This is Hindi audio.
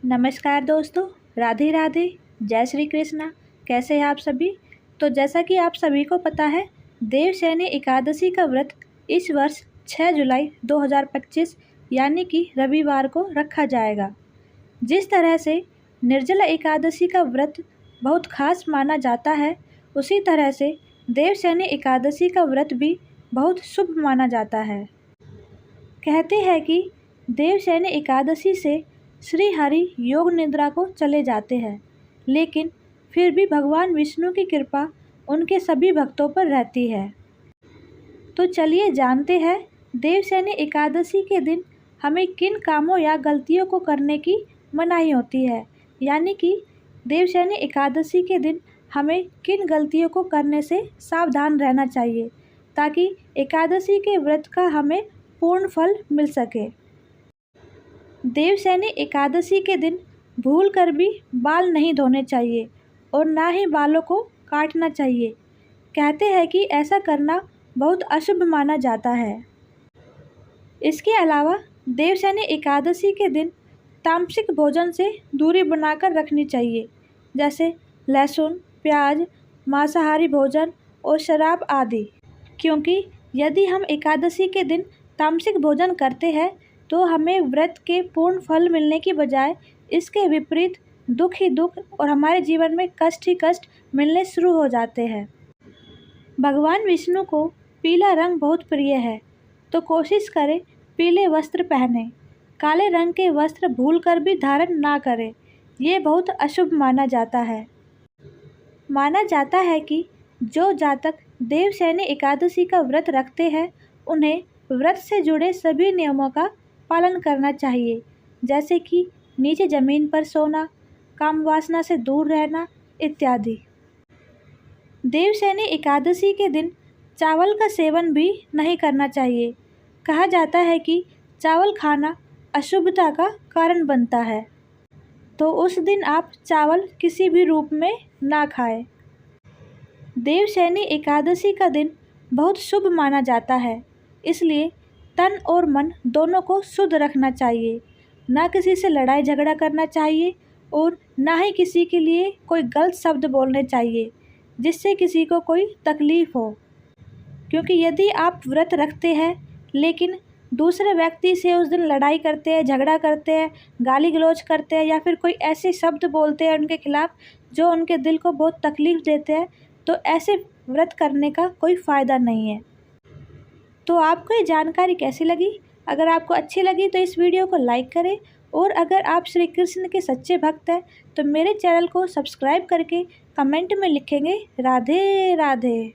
नमस्कार दोस्तों, राधे राधे, जय श्री कृष्णा। कैसे हैं आप सभी। तो जैसा कि आप सभी को पता है, देवशयनी एकादशी का व्रत इस वर्ष 6 जुलाई 2025 यानी कि रविवार को रखा जाएगा। जिस तरह से निर्जला एकादशी का व्रत बहुत खास माना जाता है, उसी तरह से देवशयनी एकादशी का व्रत भी बहुत शुभ माना जाता है। कहते हैं कि देवशयनी एकादशी से श्री हरि योग निद्रा को चले जाते हैं, लेकिन फिर भी भगवान विष्णु की कृपा उनके सभी भक्तों पर रहती है। तो चलिए जानते हैं देवशयनी एकादशी के दिन हमें किन कामों या गलतियों को करने की मनाही होती है, यानी कि देवशयनी एकादशी के दिन हमें किन गलतियों को करने से सावधान रहना चाहिए ताकि एकादशी के व्रत का हमें पूर्ण फल मिल सके। देवशयनी एकादशी के दिन भूल कर भी बाल नहीं धोने चाहिए और ना ही बालों को काटना चाहिए। कहते हैं कि ऐसा करना बहुत अशुभ माना जाता है। इसके अलावा देवशयनी एकादशी के दिन तामसिक भोजन से दूरी बनाकर रखनी चाहिए, जैसे लहसुन, प्याज, मांसाहारी भोजन और शराब आदि। क्योंकि यदि हम एकादशी के दिन तामसिक भोजन करते हैं तो हमें व्रत के पूर्ण फल मिलने की बजाय इसके विपरीत दुख ही दुख और हमारे जीवन में कष्ट ही कष्ट मिलने शुरू हो जाते हैं। भगवान विष्णु को पीला रंग बहुत प्रिय है, तो कोशिश करें पीले वस्त्र पहने। काले रंग के वस्त्र भूलकर भी धारण ना करें, ये बहुत अशुभ माना जाता है। माना जाता है कि जो जातक देवशयनी एकादशी का व्रत रखते हैं, उन्हें व्रत से जुड़े सभी नियमों का पालन करना चाहिए, जैसे कि नीचे ज़मीन पर सोना, काम वासना से दूर रहना इत्यादि। देवशयनी एकादशी के दिन चावल का सेवन भी नहीं करना चाहिए। कहा जाता है कि चावल खाना अशुभता का कारण बनता है, तो उस दिन आप चावल किसी भी रूप में ना खाएं। देवशयनी एकादशी का दिन बहुत शुभ माना जाता है, इसलिए तन और मन दोनों को शुद्ध रखना चाहिए। ना किसी से लड़ाई झगड़ा करना चाहिए और ना ही किसी के लिए कोई गलत शब्द बोलने चाहिए जिससे किसी को कोई तकलीफ़ हो। क्योंकि यदि आप व्रत रखते हैं लेकिन दूसरे व्यक्ति से उस दिन लड़ाई करते हैं, झगड़ा करते हैं, गाली गलौज करते हैं या फिर कोई ऐसे शब्द बोलते हैं उनके खिलाफ़ जो उनके दिल को बहुत तकलीफ़ देते हैं, तो ऐसे व्रत करने का कोई फ़ायदा नहीं है। तो आपको ये जानकारी कैसी लगी? अगर आपको अच्छी लगी तो इस वीडियो को लाइक करें, और अगर आप श्री कृष्ण के सच्चे भक्त हैं तो मेरे चैनल को सब्सक्राइब करके कमेंट में लिखेंगे राधे राधे।